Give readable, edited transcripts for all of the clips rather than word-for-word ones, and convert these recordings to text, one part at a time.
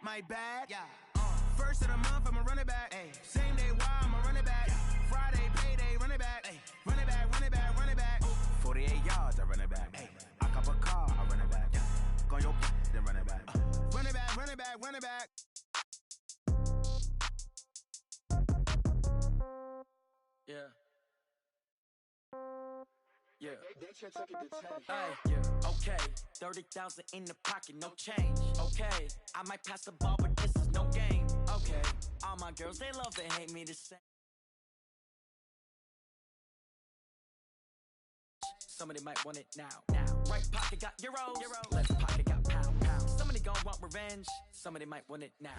my bad. Yeah. First of the month, I'ma run it back. Ay. Same day, why I'ma run it back. Yeah. Friday, payday, run it back. Ay. Run it back, run it back, run it back. 48 yards, I run it back. Ay. I cop a car, I run it back. Yeah. Go your then run it back. Run it back, run it back, run it back. Yeah. Yeah. Hey, yeah. Okay. 30,000 in the pocket, no change. Okay. I might pass the ball, but this is no game. Okay. All my girls, they love and hate me the same. Somebody might want it now. Right pocket got euros. Left pocket got pound. Somebody gon' want revenge. Somebody might want it now.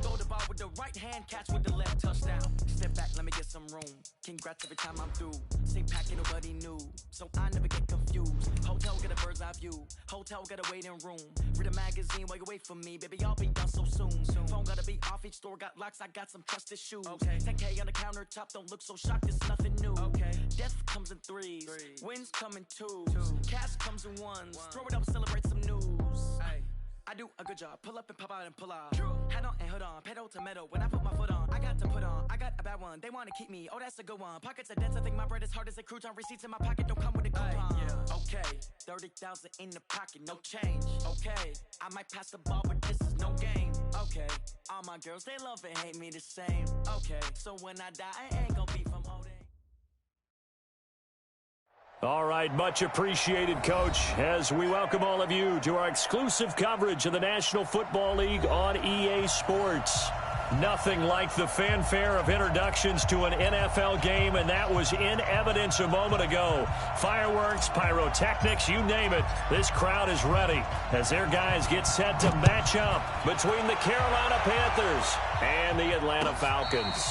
Throw the ball with the right hand, catch with the left, touchdown. Step back, let me get some room. Congrats every time I'm through. Same packet, nobody knew, so I never get confused. Hotel got a bird's eye view. Hotel got a waiting room. Read a magazine while you wait for me, baby. I'll be done so soon. Phone gotta be off. Each store got locks. I got some trusted shoes. Okay. 10K on the countertop. Don't look so shocked. It's nothing new. Okay. Death comes in threes. Wins come in twos. Cash comes in ones. Throw it up, celebrate some news. Ay. I do a good job. Pull up and pop out and pull out. Hat on and hood on. Pedal to metal. When I put my foot on, I got to put on. I got a bad one. They want to keep me. Oh, that's a good one. Pockets are dense. I think my bread is hard as a crouton. Receipts in my pocket don't come with a coupon. Yeah. Okay. 30,000 in the pocket. No change. Okay. I might pass the ball, but this is no game. Okay. All my girls, they love and hate me the same. Okay. So when I die, I ain't gonna be from holding. All right, much appreciated, Coach, as we welcome all of you to our exclusive coverage of the National Football League on EA Sports. Nothing like the fanfare of introductions to an NFL game, and that was in evidence a moment ago. Fireworks, pyrotechnics, you name it. This crowd is ready as their guys get set to match up between the Carolina Panthers and the Atlanta Falcons.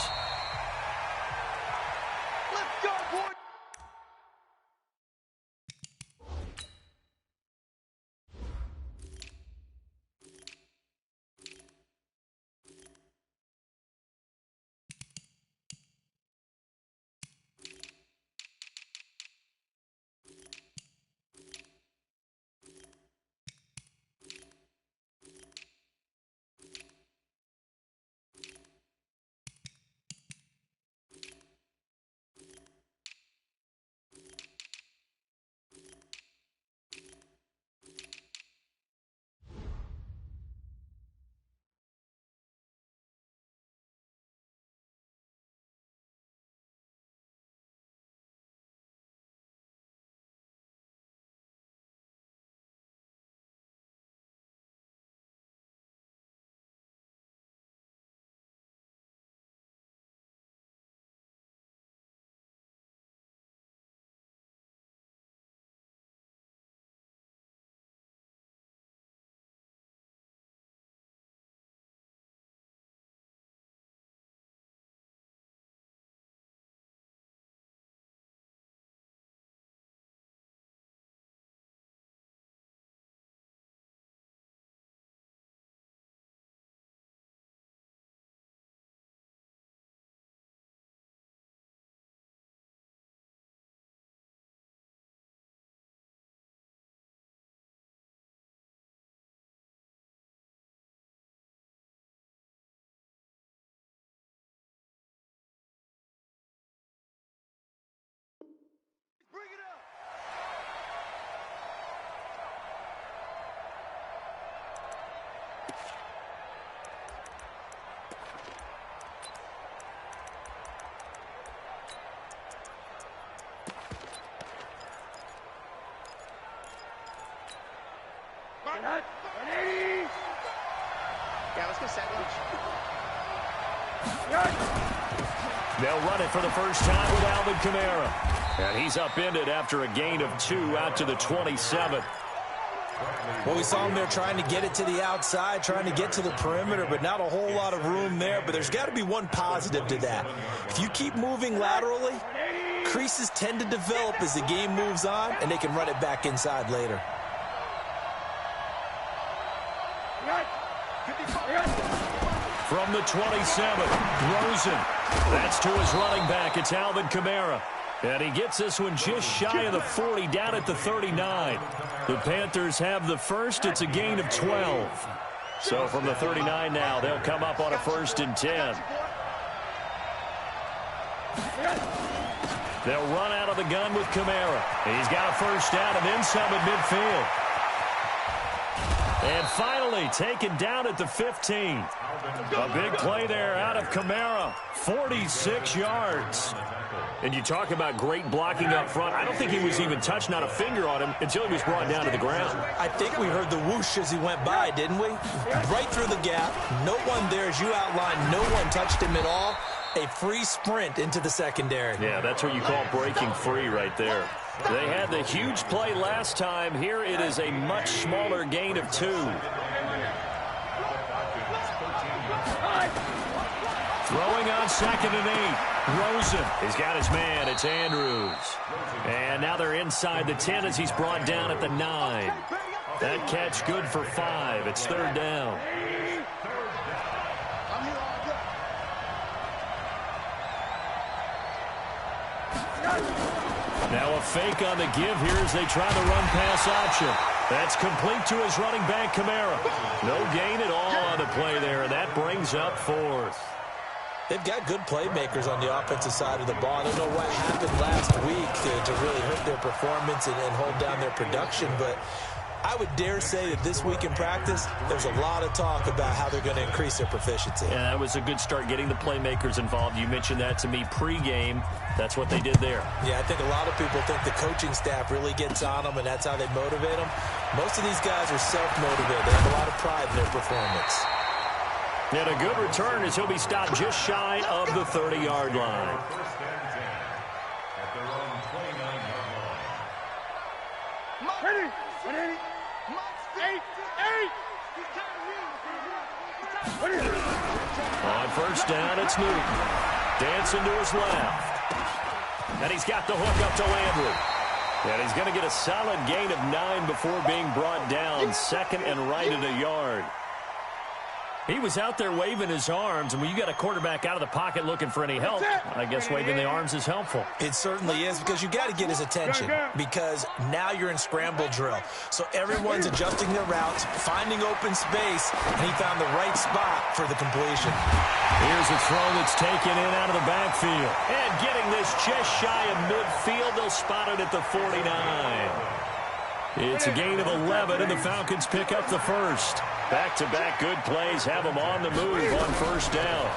Bring it up! Yeah, let's go sandwich. They'll run it for the first time with Alvin Kamara. And he's upended after a gain of 2 out to the 27. Well, we saw him there trying to get it to the outside, trying to get to the perimeter, but not a whole lot of room there. But there's got to be one positive to that. If you keep moving laterally, creases tend to develop as the game moves on, and they can run it back inside later. From the 27, Rosen. That's to his running back. It's Alvin Kamara. And he gets this one just shy of the 40, down at the 39. The Panthers have the first. It's a gain of 12. So from the 39 now, they'll come up on a 1st and 10. They'll run out of the gun with Kamara. He's got a first down and then some at midfield. And finally taken down at the 15. A big play there out of Kamara. 46 yards. And you talk about great blocking up front. I don't think he was even touched, not a finger on him, until he was brought down to the ground. I think we heard the whoosh as he went by, didn't we? Right through the gap. No one there, as you outlined. No one touched him at all. A free sprint into the secondary. Yeah, that's what you call breaking free right there. They had the huge play last time. Here it is a much smaller gain of 2. Throwing on 2nd and 8. Rosen. He's got his man. It's Andrews. And now they're inside the 10 as he's brought down at the 9. That catch good for 5. It's 3rd down. Now a fake on the give here as they try the run pass option. That's complete to his running back, Kamara. No gain at all on the play there, and that brings up 4th. They've got good playmakers on the offensive side of the ball. I don't know what happened last week to really hurt their performance and hold down their production, but I would dare say that this week in practice, there's a lot of talk about how they're going to increase their proficiency. Yeah, that was a good start getting the playmakers involved. You mentioned that to me pregame. That's what they did there. Yeah, I think a lot of people think the coaching staff really gets on them, and that's how they motivate them. Most of these guys are self-motivated. They have a lot of pride in their performance. And a good return as he'll be stopped just shy of the 30-yard line. On 1st down, it's Newton. Dancing to his left. And he's got the hook up to Landry. And he's going to get a solid gain of 9 before being brought down. 2nd and right at a yard. He was out there waving his arms, and when you got a quarterback out of the pocket looking for any help, I guess waving the arms is helpful. It certainly is, because you got to get his attention, because now you're in scramble drill. So everyone's adjusting their routes, finding open space, and he found the right spot for the completion. Here's a throw that's taken in out of the backfield. And getting this just shy of midfield, they'll spot it at the 49. It's a gain of 11, and the Falcons pick up the 1st. Back-to-back good plays have them on the move on 1st down.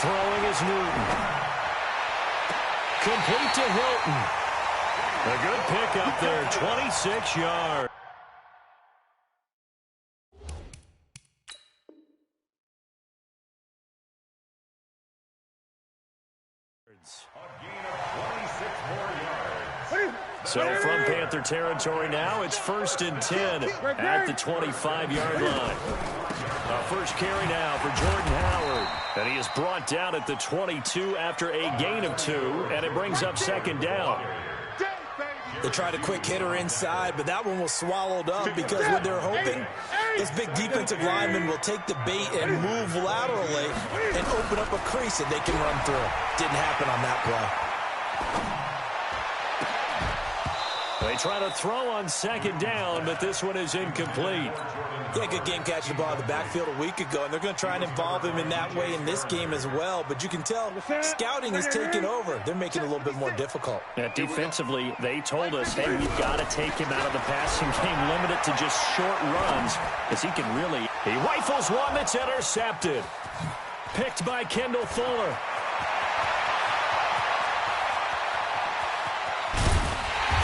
Throwing is Newton. Complete to Hilton. A good pick up there, 26 yards. So from Panther territory now, it's 1st and 10 at the 25-yard line. First carry now for Jordan Howard. And he is brought down at the 22 after a gain of 2, and it brings up 2nd down. They tried a quick hitter inside, but that one was swallowed up because what they're hoping is big defensive linemen will take the bait and move laterally and open up a crease that they can run through. Didn't happen on that play. They try to throw on 2nd down, but this one is incomplete. Yeah, good game catching the ball in the backfield a week ago, and they're going to try and involve him in that way in this game as well. But you can tell scouting is taking over. They're making it a little bit more difficult. Defensively, they told us, hey, we've got to take him out of the passing game, limit it to just short runs, because he can really... He rifles one that's intercepted. Picked by Kendall Fuller.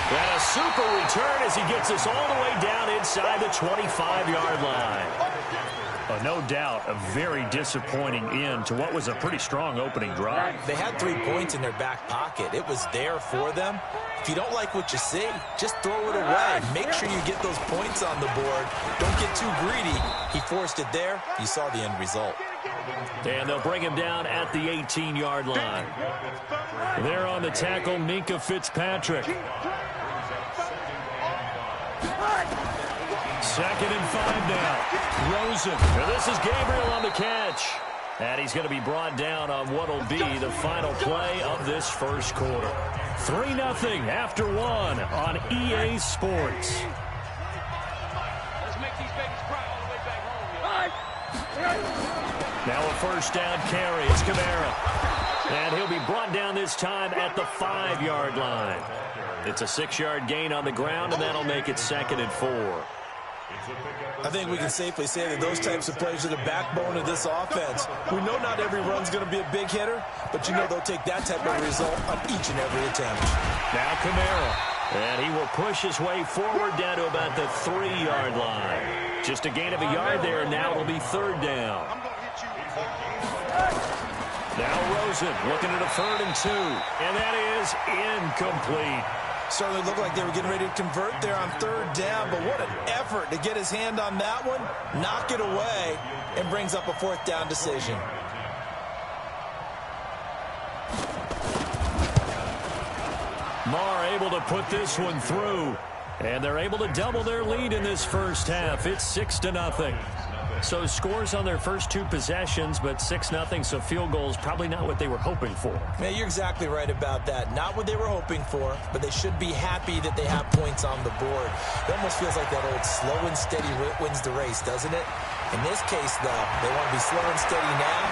And a super return as he gets us all the way down inside the 25-yard line. No doubt a very disappointing end to what was a pretty strong opening drive. They had 3 points in their back pocket. It was there for them. If you don't like what you see, just throw it away. Make sure you get those points on the board. Don't get too greedy. He forced it there. You saw the end result. And they'll bring him down at the 18-yard line. There on the tackle, Minkah Fitzpatrick. 2nd and 5 now. Rosen. And this is Gabriel on the catch. And he's going to be brought down on what will be the final play of this first quarter. 3-0 after 1 on EA Sports. Let's make these babies cry all the way back home, yo. Now a first down carry. It's Kamara. And he'll be brought down this time at the 5-yard line. It's a 6-yard gain on the ground, and that'll make it 2nd and 4. I think we can safely say that those types of plays are the backbone of this offense. We know not every run's going to be a big hitter, but you know they'll take that type of result on each and every attempt. Now Kamara. And he will push his way forward down to about the 3-yard line. Just a gain of a yard there, and now it'll be 3rd down. Now Rosen looking at a 3rd and 2. And that is incomplete. Certainly looked like they were getting ready to convert there on 3rd down, but what an effort to get his hand on that one, knock it away, and brings up a 4th down decision. Marr able to put this one through, and they're able to double their lead in this first half. It's 6-0. So scores on their first 2 possessions, but 6-0, so field goals probably not what they were hoping for. Man, you're exactly right about that. Not what they were hoping for, but they should be happy that they have points on the board. It almost feels like that old slow and steady wins the race, doesn't it? In this case, though, they want to be slow and steady now,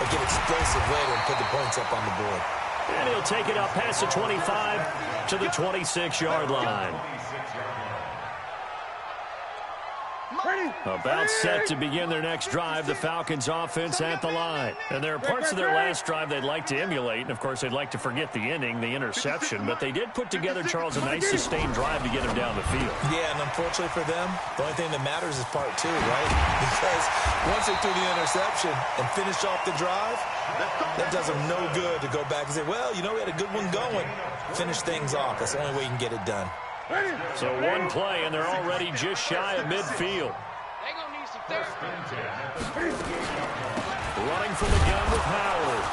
but get explosive later and put the points up on the board. And he'll take it up past the 25 to the 26-yard line. About set to begin their next drive, the Falcons offense at the line. And there are parts of their last drive they'd like to emulate, and of course they'd like to forget the inning, the interception, but they did put together, Charles, a nice sustained drive to get him down the field. Yeah, and unfortunately for them, the only thing that matters is part 2, right? Because once they threw the interception and finished off the drive, that does them no good to go back and say, well, you know, we had a good one going. Finish things off. That's the only way you can get it done. So one play, and they're already just shy of midfield. Running from the gun with Howard.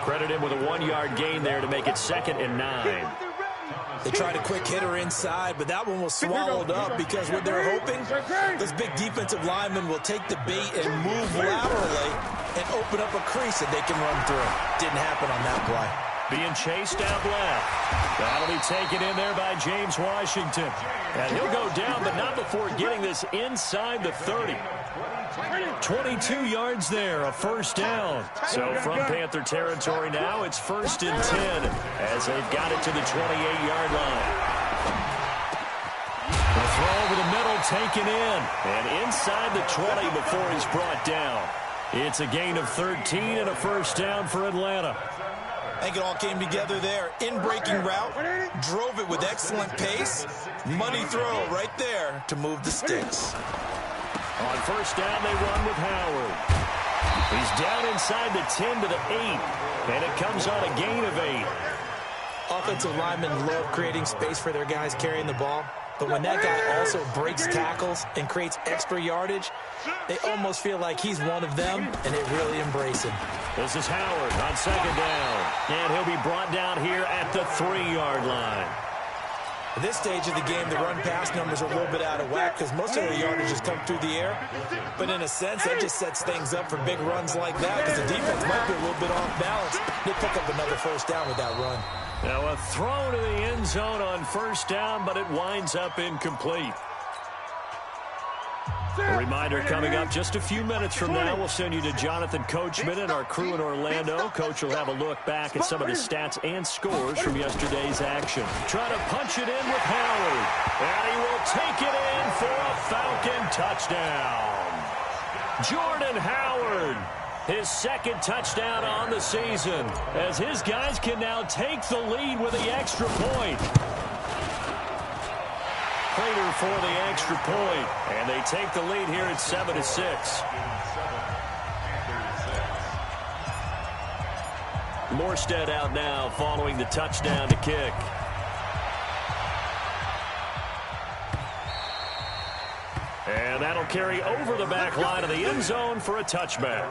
Credit him with a 1-yard gain there to make it 2nd and 9. They tried a quick hitter inside, but that one was swallowed up because what they're hoping, this big defensive lineman will take the bait and move laterally and open up a crease that they can run through. Didn't happen on that play. Being chased out left. That'll be taken in there by James Washington. And he'll go down, but not before getting this inside the 30. 22 yards there, a first down. So from Panther territory now, it's 1st and 10 as they've got it to the 28-yard line. The throw over the middle taken in. And inside the 20 before he's brought down. It's a gain of 13 and a first down for Atlanta. I think it all came together there. In-breaking route, drove it with excellent pace. Money throw right there to move the sticks. On first down, they run with Howard. He's down inside the 10 to the 8, and it comes on a gain of 8. Offensive linemen love creating space for their guys carrying the ball, but when that guy also breaks tackles and creates extra yardage, they almost feel like he's one of them, and they really embrace him. This is Howard on 2nd down, and he'll be brought down here at the 3-yard line. At this stage of the game, the run-pass numbers are a little bit out of whack because most of their yardage has come through the air. But in a sense, that just sets things up for big runs like that because the defense might be a little bit off balance. They pick up another first down with that run. Now a throw to the end zone on first down, but it winds up incomplete. A reminder coming up just a few minutes from now, we'll send you to Jonathan Coachman and our crew in Orlando. Coach will have a look back at some of the stats and scores from yesterday's action. Trying to punch it in with Howard, and he will take it in for a Falcon touchdown. Jordan Howard, his 2nd touchdown on the season, as his guys can now take the lead with the extra point. Prater for the extra point, and they take the lead here at 7-6. Morstead out now following the touchdown to kick. And that'll carry over the back line of the end zone for a touchback.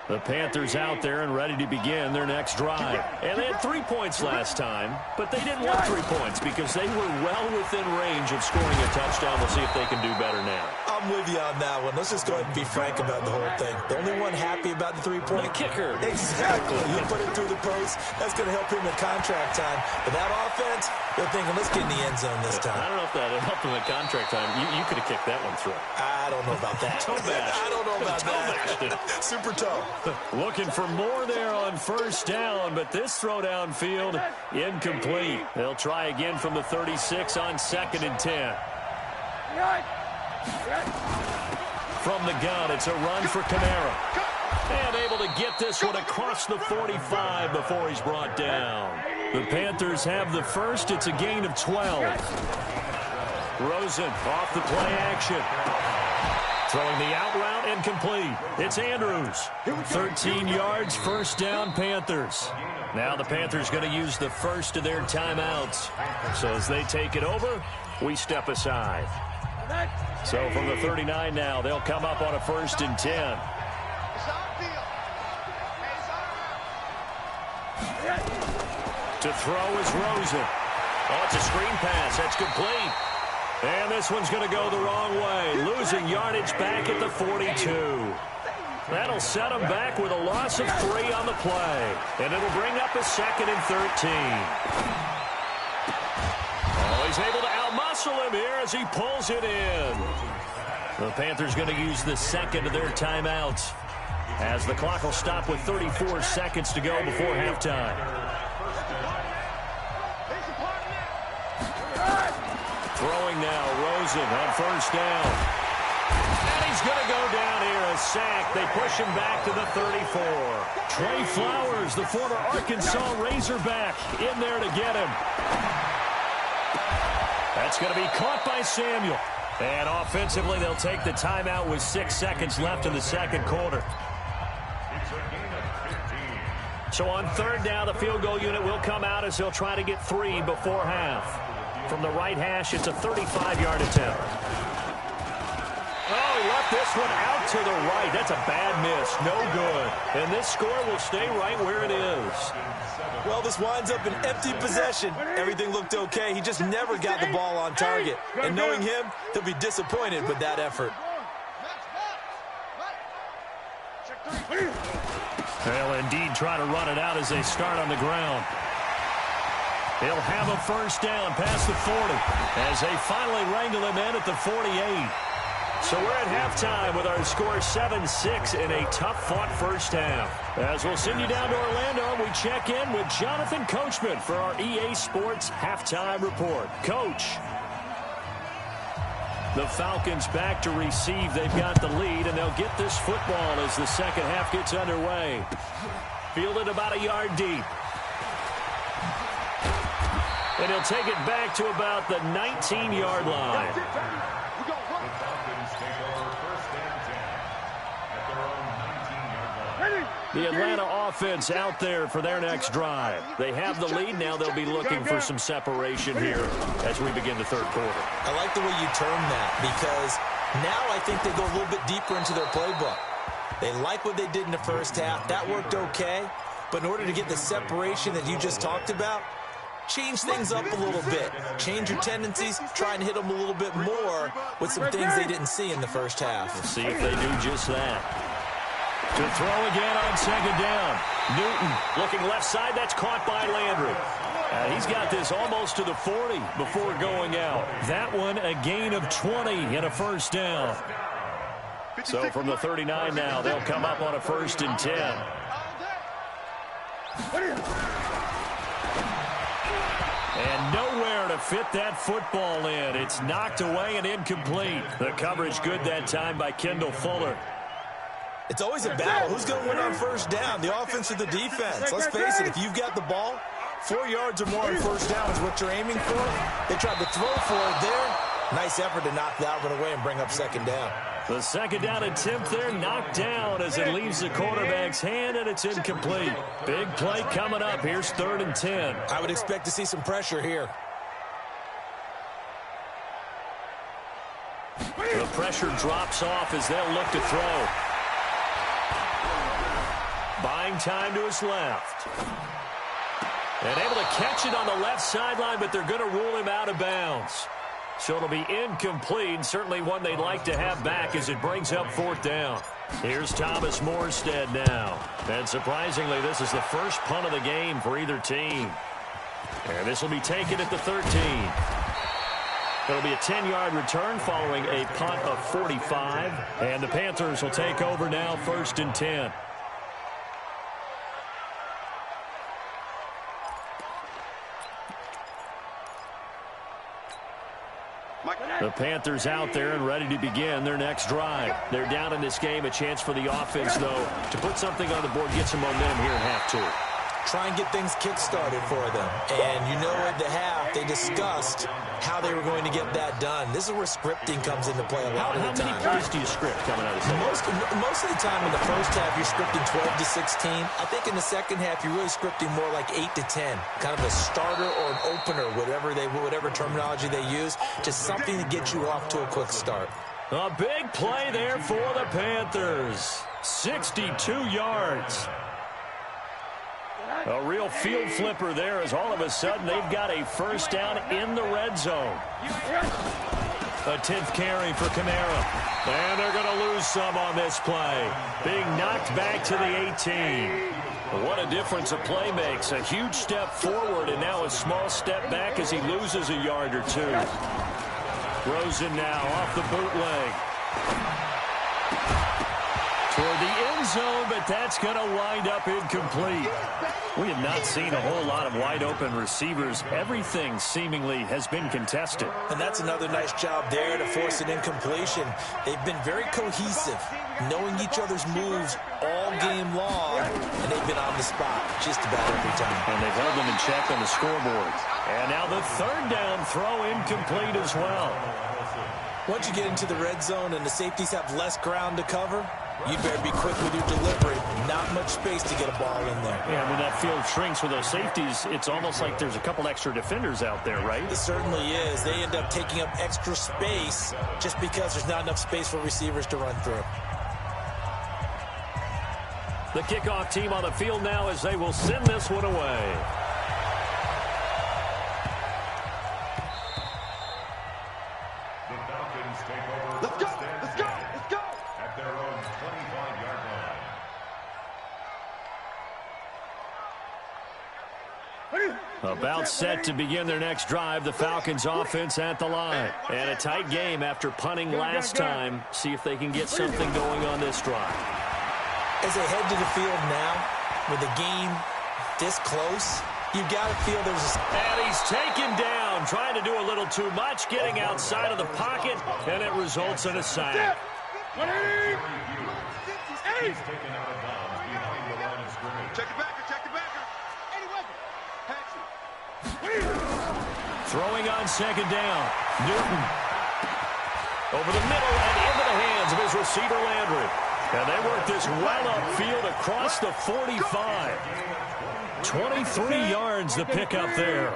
The Panthers out there and ready to begin their next drive. And they had 3 points last time, but they didn't want 3 points because they were well within range of scoring a touchdown. We'll see if they can do better now. I'm with you on that one. Let's just go ahead and be frank about the whole thing. The only one happy about the three-point kicker. Exactly. You put it through the post. That's going to help him in contract time. But that offense, they're thinking, let's get in the end zone this time. I don't know if that helped him in contract time. You could have kicked that one through. I don't know about that. Toe bash. I don't know about that. Super toe. Looking for more there on first down, but this throw downfield incomplete. They'll try again from the 36 on 2nd and 10. From the gun, it's a run for Kamara. And able to get this one across the 45 before he's brought down. The Panthers have the first. It's a gain of 12. Rosen off the play action. Throwing the out route and complete. It's Andrews. 13 yards, first down, Panthers. Now the Panthers going to use the first of their timeouts. So as they take it over, we step aside. So from the 39 now, they'll come up on a 1st and 10. To throw is Rosen. Oh, it's a screen pass. That's complete. And this one's going to go the wrong way. Losing yardage back at the 42. That'll set them back with a loss of 3 on the play. And it'll bring up a 2nd and 13. Oh, he's able to outmuscle him here as he pulls it in. The Panthers going to use the second of their timeouts as the clock will stop with 34 seconds to go before halftime. Throwing now, Rosen on first down. And he's going to go down here, a sack. They push him back to the 34. Trey Flowers, the former Arkansas Razorback, in there to get him. That's going to be caught by Samuel. And offensively, they'll take the timeout with 6 seconds left in the second quarter. So on third down, the field goal unit will come out as they'll try to get 3 before half. From the right hash, it's a 35-yard attempt. Oh, he left this one out to the right. That's a bad miss. No good. And this score will stay right where it is. Well, this winds up an empty possession. Everything looked okay. He just never got the ball on target. And knowing him, he'll be disappointed with that effort. They'll indeed try to run it out as they start on the ground. They'll have a first down past the 40 as they finally wrangle him in at the 48. So we're at halftime with our score 7-6 in a tough-fought first half. As we'll send you down to Orlando, we check in with Jonathan Coachman for our EA Sports Halftime Report. Coach. The Falcons back to receive. They've got the lead, and they'll get this football as the second half gets underway. Fielded about a yard deep. And he'll take it back to about the 19-yard line. The Atlanta offense out there for their next drive. They have the lead. Now they'll be looking for some separation here as we begin the third quarter. I like the way you term that because now I think they go a little bit deeper into their playbook. They like what they did in the first half. That worked okay. But in order to get the separation that you just talked about, change things up a little bit. Change your tendencies. Try and hit them a little bit more with some things they didn't see in the first half. We'll see if they do just that. To throw again on second down. Newton looking left side. That's caught by Landry. He's got this almost to the 40 before going out. That one a gain of 20 and a first down. So from the 39 now, they'll come up on a 1st and 10. And nowhere to fit that football in. It's knocked away and incomplete. The coverage good that time by Kendall Fuller. It's always a battle. Who's going to win on first down, the offense or the defense? Let's face it, if you've got the ball, 4 yards or more on first down is what you're aiming for. They tried to throw for it there. Nice effort to knock that one away and bring up second down. The second down attempt there knocked down as it leaves the quarterback's hand, and it's incomplete. Big play coming up. Here's 3rd and 10. I would expect to see some pressure here. The pressure drops off as they'll look to throw. Buying time to his left. And able to catch it on the left sideline, but they're going to rule him out of bounds. So it'll be incomplete, certainly one they'd like to have back as it brings up 4th down. Here's Thomas Morstead now. And surprisingly, this is the first punt of the game for either team. And this will be taken at the 13. It'll be a 10-yard return following a punt of 45. And the Panthers will take over now, 1st and 10. The Panthers out there and ready to begin their next drive. They're down in this game. A chance for the offense, though, to put something on the board, get some momentum here in half 2. Try and get things kick-started for them. And you know at the half, they discussed how they were going to get that done. This is where scripting comes into play a lot of the time. How many plays do you script coming out of the second? Most of the time in the first half, you're scripting 12 to 16. I think in the second half, you're really scripting more like 8 to 10. Kind of a starter or an opener, whatever terminology they use. Just something to get you off to a quick start. A big play there for the Panthers. 62 yards. A real field flipper there as all of a sudden they've got a first down in the red zone. A 10th carry for Kamara. And they're going to lose some on this play. Being knocked back to the 18. What a difference a play makes. A huge step forward and now a small step back as he loses a yard or 2. Rosen now off the bootleg. Toward the end zone, but that's going to wind up incomplete. We have not seen a whole lot of wide-open receivers. Everything seemingly has been contested. And that's another nice job there to force an incompletion. They've been very cohesive, knowing each other's moves all game long, and they've been on the spot just about every time. And they've held them in check on the scoreboard. And now the 3rd down throw incomplete as well. Once you get into the red zone and the safeties have less ground to cover, you better be quick with your delivery. Not much space to get a ball in there. Yeah, when that field shrinks with those safeties, it's almost like there's a couple extra defenders out there, right? It certainly is. They end up taking up extra space just because there's not enough space for receivers to run through. The kickoff team on the field now as they will send this one away. Let's go! Let's go! Let's go! At their own 25-yard line. About set to begin their next drive. The Falcons offense at the line. And a tight game after punting last time. See if they can get something going on this drive. As they head to the field now, with the game this close, you've got to feel there's a... And he's taken down, trying to do a little too much, getting outside of the pocket, and it results in a sack. He's taken out of bounds behind the line of scrimmage. Check the backer, check the backer. Throwing on 2nd down. Newton. Over the middle and into the hands of his receiver, Landry. And they work this well upfield across the 45. 23 yards the pickup there.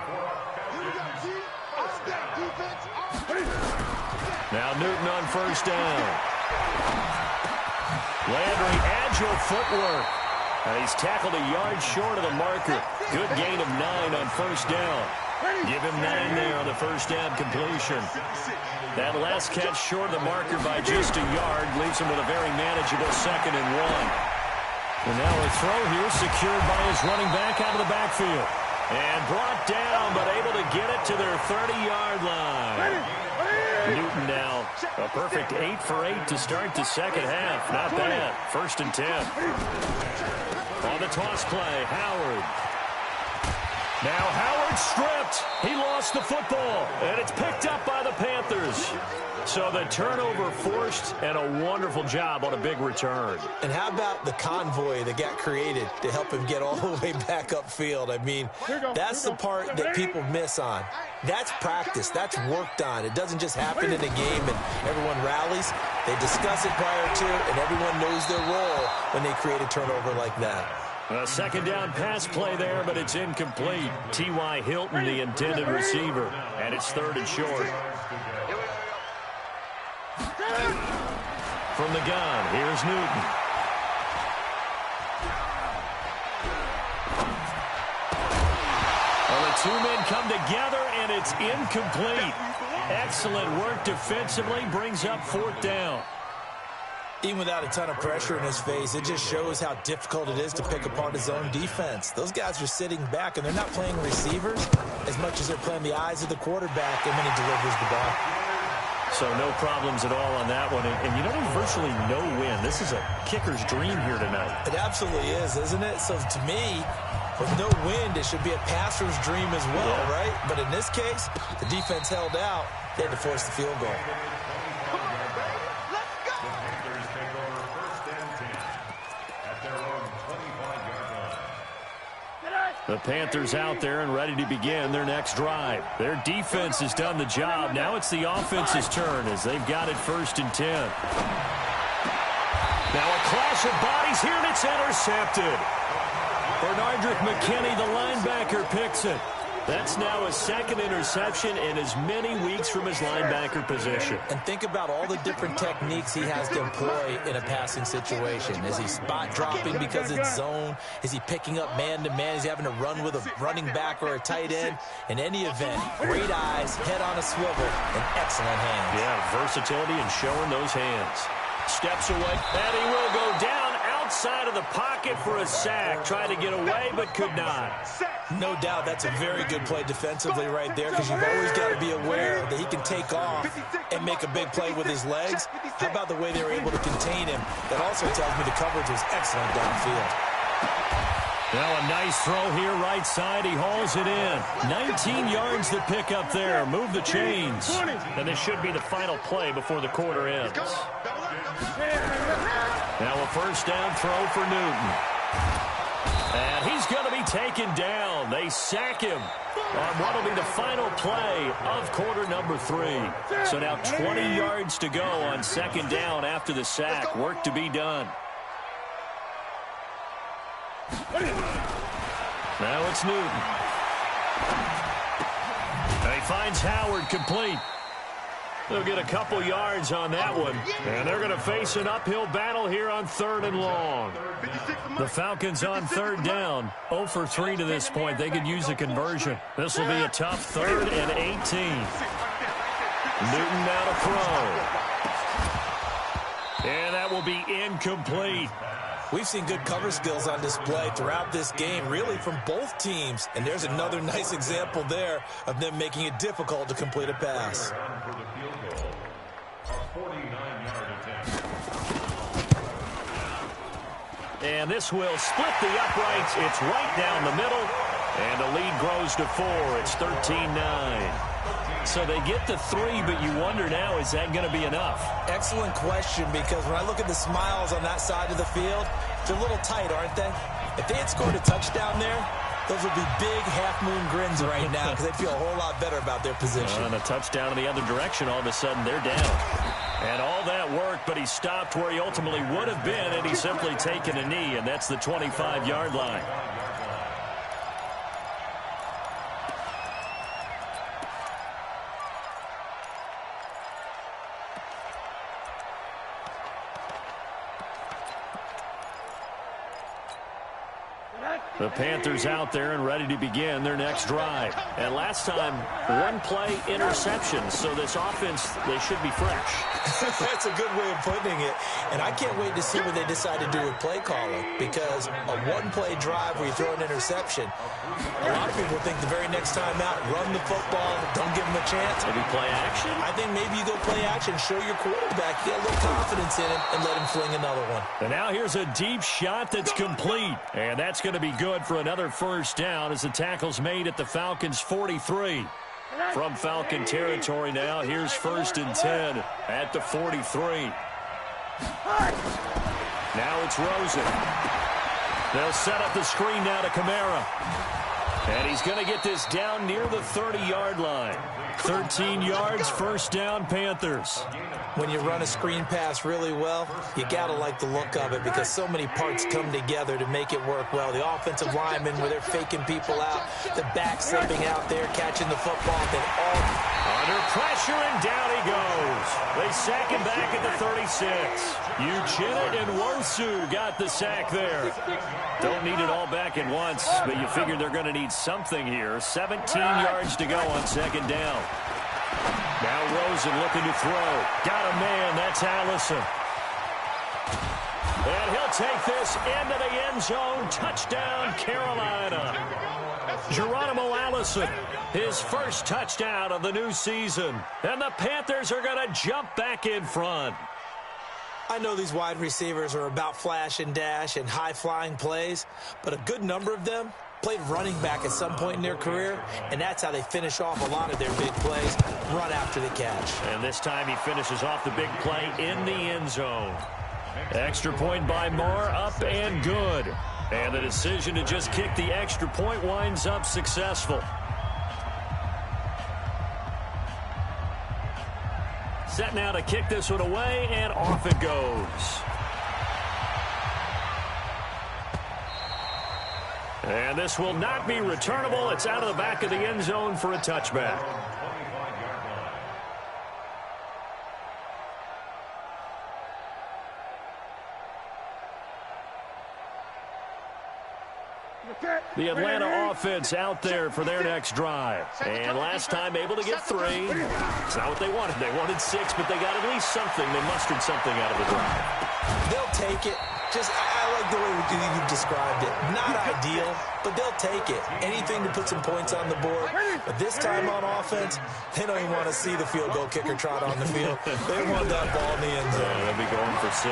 Now Newton on 1st down. Landry, agile footwork. And he's tackled a yard short of the marker. Good gain of 9 on 1st down. Give him 9 there on the 1st down completion. That last catch short of the marker by just a yard leaves him with a very manageable 2nd and 1. And now a throw here secured by his running back out of the backfield. And brought down, but able to get it to their 30-yard line. Newton now a perfect 8 for 8 to start the second half. Not bad. 1st and 10. On the toss play, Howard. Now Howard stripped. He lost the football, and it's picked up by the Panthers. So the turnover forced, and a wonderful job on a big return. And how about the convoy that got created to help him get all the way back upfield? I mean, that's the part that people miss on. That's practice. That's worked on. It doesn't just happen in a game and everyone rallies. They discuss it prior to, and everyone knows their role when they create a turnover like that. A 2nd down pass play there, but it's incomplete. T.Y. Hilton, the intended receiver, and it's 3rd and short. From the gun, here's Newton. Well, the 2 men come together, and it's incomplete. Excellent work defensively, brings up 4th down. Even without a ton of pressure in his face, it just shows how difficult it is to pick apart his own defense. Those guys are sitting back, and they're not playing receivers as much as they're playing the eyes of the quarterback and when he delivers the ball. So no problems at all on that one. And you know, there's virtually no win. This is a kicker's dream here tonight. It absolutely is, isn't it? So to me, with no wind, it should be a passer's dream as well, right? But in this case, the defense held out. They had to force the field goal. The Panthers out there and ready to begin their next drive. Their defense has done the job. Now it's the offense's turn as they've got it 1st and 10. Now a clash of bodies here, and it's intercepted. Bernardrick McKinney, the linebacker, picks it. That's now a 2nd interception in as many weeks from his linebacker position. And think about all the different techniques he has to employ in a passing situation. Is he spot dropping because it's zone? Is he picking up man-to-man? Is he having to run with a running back or a tight end? In any event, great eyes, head on a swivel, and excellent hands. Yeah, versatility and showing those hands. Steps away, and he will go down outside of the pocket for a sack. Tried to get away, but could not. No doubt that's a very good play defensively right there, because you've always got to be aware that he can take off and make a big play with his legs. How about the way they were able to contain him? That also tells me the coverage was excellent downfield. Now a nice throw here right side. He hauls it in. 19 yards to pick up there. Move the chains. And this should be the final play before the quarter ends. Now a 1st down throw for Newton. And he's going to be taken down. They sack him on what will be the final play of quarter number 3. So now 20 yards to go on 2nd down after the sack. Work to be done. Now it's Newton. And he finds Howard complete. They'll get a couple yards on that one. And they're going to face an uphill battle here on 3rd and long. The Falcons on 3rd down. 0 for 3 to this point. They could use a conversion. This will be a tough 3rd and 18. Newton now to throw. And that will be incomplete. We've seen good cover skills on display throughout this game, really from both teams. And there's another nice example there of them making it difficult to complete a pass. And this will split the uprights. It's right down the middle. And the lead grows to 4. It's 13-9. So they get to 3, but you wonder now, is that going to be enough? Excellent question, because when I look at the smiles on that side of the field, they're a little tight, aren't they? If they had scored a touchdown there, those would be big half-moon grins right now, because they'd feel a whole lot better about their position. And a touchdown in the other direction, all of a sudden they're down. And all that work, but he stopped where he ultimately would have been, and he's simply taken a knee, and that's the 25-yard line. The Panthers out there and ready to begin their next drive. And last time, 1-play interception. So this offense, they should be fresh. That's a good way of putting it. And I can't wait to see what they decide to do with play calling, because a 1-play drive where you throw an interception, a lot of people think the very next time out, run the football, don't give them a chance. Maybe play action? I think maybe you go play action, show your quarterback, get a little confidence in him, and let him fling another one. And now here's a deep shot that's complete. And that's going to be good for another 1st down as the tackle's made at the Falcons' 43. From Falcon territory now, here's 1st and 10 at the 43. Now it's Rosen. They'll set up the screen now to Kamara. And he's going to get this down near the 30-yard line. 13 yards, 1st down, Panthers. When you run a screen pass really well, you got to like the look of it, because so many parts come together to make it work well. The offensive linemen, where they're faking people out, the back slipping out there, catching the football, then all under pressure, and down he goes. They sack him back at the 36. Uchenna and Wosu got the sack there. Don't need it all back at once, but you figure they're going to need something here. 17 yards to go on 2nd down. Now Rosen looking to throw. Got a man. That's Allison. And he'll take this into the end zone. Touchdown, Carolina. Geronimo Allison, his first touchdown of the new season. And the Panthers are going to jump back in front. I know these wide receivers are about flash and dash and high-flying plays, but a good number of them played running back at some point in their career, and that's how they finish off a lot of their big plays, run after the catch. And this time he finishes off the big play in the end zone. Extra point by Marr, up and good. And the decision to just kick the extra point winds up successful. Set now to kick this one away, and off it goes. And this will not be returnable. It's out of the back of the end zone for a touchback. The Atlanta offense out there for their next drive. And last time able to get 3. It's not what they wanted. They wanted 6, but they got at least something. They mustered something out of the drive. They'll take it. I like the way you described it. Not ideal, but they'll take it. Anything to put some points on the board. But this time on offense, they don't even want to see the field goal kicker trot on the field. They want that ball in the end zone. They'll be going for 6.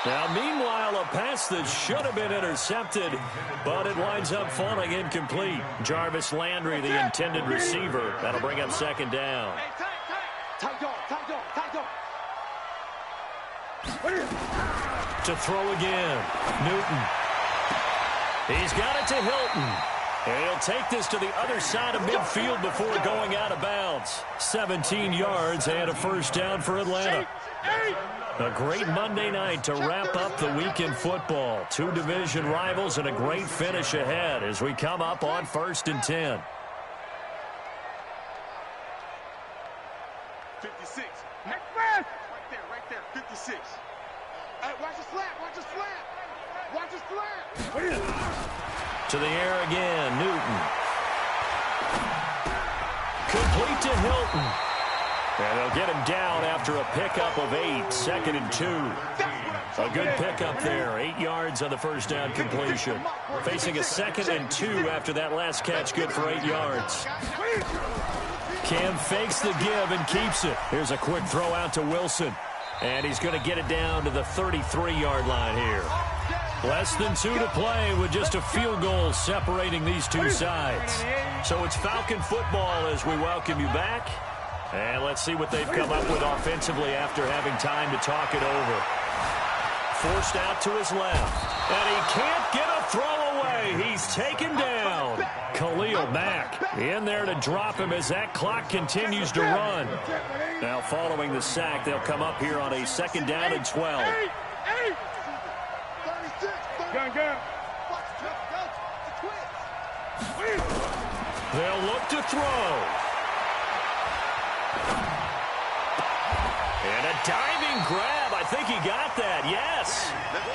Now, meanwhile, a pass that should have been intercepted, but it winds up falling incomplete. Jarvis Landry, the intended receiver. That'll bring up second down. To throw again, Newton. He's got it to Hilton. And he'll take this to the other side of midfield before going out of bounds. 17 yards and a first down for Atlanta. A great Monday night to wrap up the week in football. 2 division rivals and a great finish ahead as we come up on 1st and 10. 56. Right there, 56. Watch the slant, watch the slant. Watch the slant. To the air again, Newton. Complete to Hilton. And they'll get him down after a pickup of 8, 2nd and 2. A good pickup there, 8 yards on the first down completion. Facing a 2nd and 2 after that last catch, good for 8 yards. Cam fakes the give and keeps it. Here's a quick throw out to Wilson. And he's going to get it down to the 33-yard line here. Less than 2 to play with just a field goal separating these two sides. So it's Falcon football as we welcome you back. And let's see what they've come up with offensively after having time to talk it over. Forced out to his left. And he can't get a throw away. He's taken down. Khalil Mack in there to drop him as that clock continues to run. Now following the sack, they'll come up here on a 2nd down and 12. They'll look to throw. And a diving grab. I think he got that. Yes.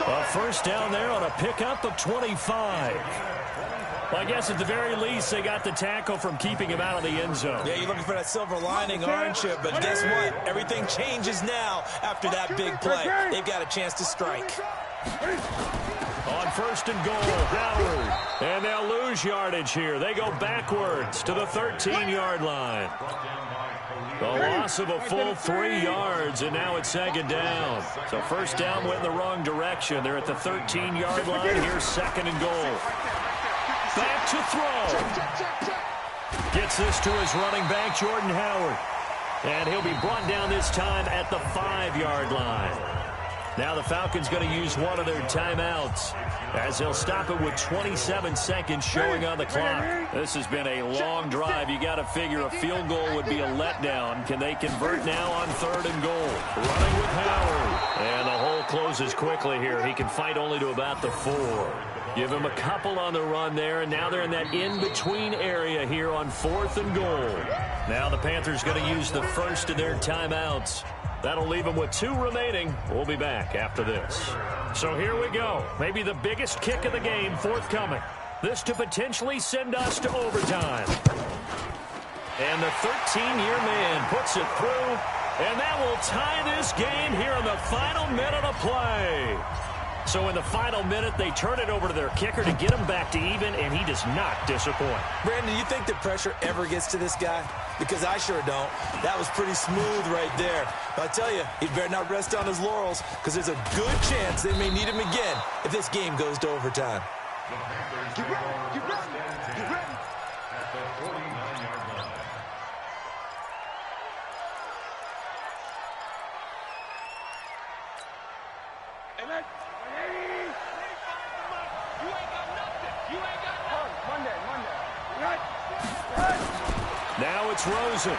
A first down there on a pickup of 25. Well, I guess at the very least, they got the tackle from keeping him out of the end zone. Yeah, you're looking for that silver lining, aren't you? But guess what? Everything changes now after that big play. They've got a chance to strike. On 1st and goal, Howard. And they'll lose yardage here. They go backwards to the 13-yard line. The loss of a full 3 yards, and now it's 2nd down. So first down went in the wrong direction. They're at the 13-yard line. Here's 2nd and goal. Back to throw. Gets this to his running back, Jordan Howard. And he'll be brought down this time at the 5-yard line. Now the Falcons going to use one of their timeouts as they'll stop it with 27 seconds showing on the clock. This has been a long drive. You got to figure a field goal would be a letdown. Can they convert now on 3rd and goal? Running with Howard. And the hole closes quickly here. He can fight only to about the 4. Give him a couple on the run there, and now they're in that in-between area here on 4th and goal. Now the Panthers going to use the first of their timeouts. That'll leave them with 2 remaining. We'll be back after this. So here we go. Maybe the biggest kick of the game forthcoming. This to potentially send us to overtime. And the 13-year man puts it through, and that will tie this game here in the final minute of play. So in the final minute, they turn it over to their kicker to get him back to even, and he does not disappoint. Brandon, you think the pressure ever gets to this guy? Because I sure don't. That was pretty smooth right there. But I tell you, he better not rest on his laurels, because there's a good chance they may need him again if this game goes to overtime. Get ready, get ready, get ready. At the 49-yard line. Amen. You ain't got nothing. You ain't got nothing. Monday. Right. Now it's Rosen.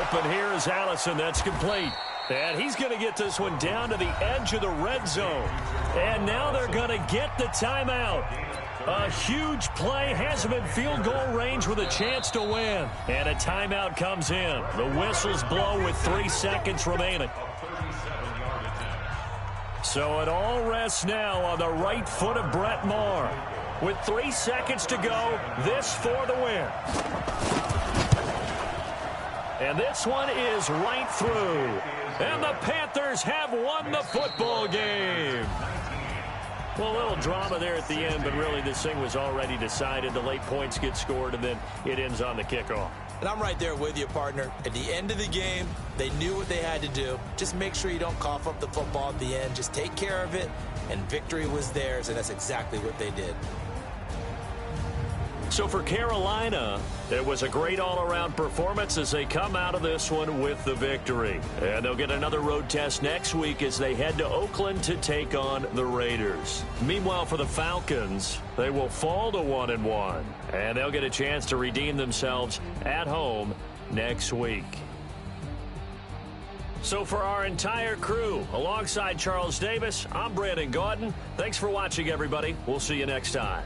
Open here is Allison. That's complete. And he's going to get this one down to the edge of the red zone. And now they're going to get the timeout. A huge play has him in field goal range with a chance to win. And a timeout comes in. The whistles blow with 3 seconds remaining. So it all rests now on the right foot of Brett Maher. With 3 seconds to go, this for the win. And this one is right through. And the Panthers have won the football game. Well, a little drama there at the end, but really this thing was already decided. The late points get scored, and then it ends on the kickoff. And I'm right there with you, partner. At the end of the game, they knew what they had to do. Just make sure you don't cough up the football at the end. Just take care of it, and victory was theirs, and that's exactly what they did. So for Carolina, it was a great all-around performance as they come out of this one with the victory. And they'll get another road test next week as they head to Oakland to take on the Raiders. Meanwhile, for the Falcons, they will fall to 1-1, and they'll get a chance to redeem themselves at home next week. So for our entire crew, alongside Charles Davis, I'm Brandon Gaudin. Thanks for watching, everybody. We'll see you next time.